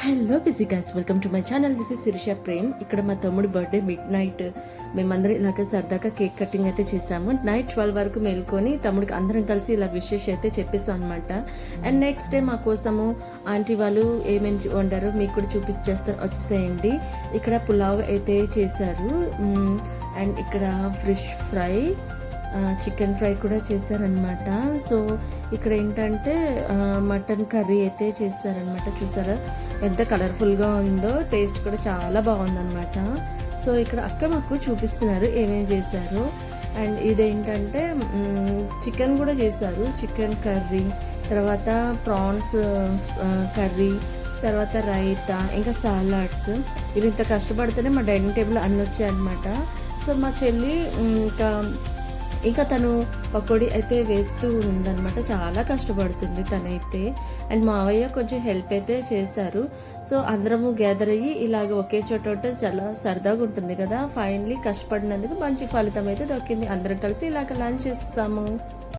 Hello busy guys, welcome to my channel. This is Shirisha Prem. ఇక్కడ మా తమ్ముడు బర్త్డే మిడ్ నైట్ మేమందరం ఇలాగ సరదాగా కేక్ కటింగ్ అయితే చేసాము. నైట్ 12 వరకు మేల్కొని తమ్ముడికి అందరం కలిసి ఇలా విషెస్ అయితే చెప్పేసాం అనమాట. అండ్ నెక్స్ట్ డే మా కోసము ఆంటీ వాళ్ళు ఏమేమి వండారో మీకు కూడా చూపించేస్తారు, వచ్చేసేయండి. ఇక్కడ పులావ్ అయితే చేశారు. అండ్ ఇక్కడ ఫిష్ ఫ్రై, చికెన్ ఫ్రై కూడా చేశారనమాట. సో ఇక్కడ ఏంటంటే మటన్ కర్రీ అయితే చేశారనమాట. చూసారా ఎంత కలర్ఫుల్గా ఉందో, టేస్ట్ కూడా చాలా బాగుందనమాట. సో ఇక్కడ అక్క మాకు చూపిస్తున్నారు ఏమేమి చేశారు. అండ్ ఇదేంటంటే చికెన్ కూడా చేశారు, చికెన్ కర్రీ, తర్వాత ప్రాన్స్ కర్రీ, తర్వాత రైతా, ఇంకా సాలాడ్స్. ఇది ఇంత కష్టపడితేనే మా డైనింగ్ టేబుల్ అన్నీ వచ్చాయన్నమాట. సో మా చెల్లి ఇంకా తను పకోడీ అయితే వేస్తూ ఉందన్నమాట. చాలా కష్టపడుతుంది తనైతే. అండ్ మావయ్య కొంచెం హెల్ప్ అయితే చేశారు. సో అందరము గ్యాదర్ అయ్యి ఇలాగ ఒకే చోట ఉంటే చాలా సరదాగా ఉంటుంది కదా. ఫైనలీ కష్టపడినందుకు మంచి ఫలితం అయితే దొరికింది. అందరం కలిసి ఇలాగ లంచ్ చేస్తాము.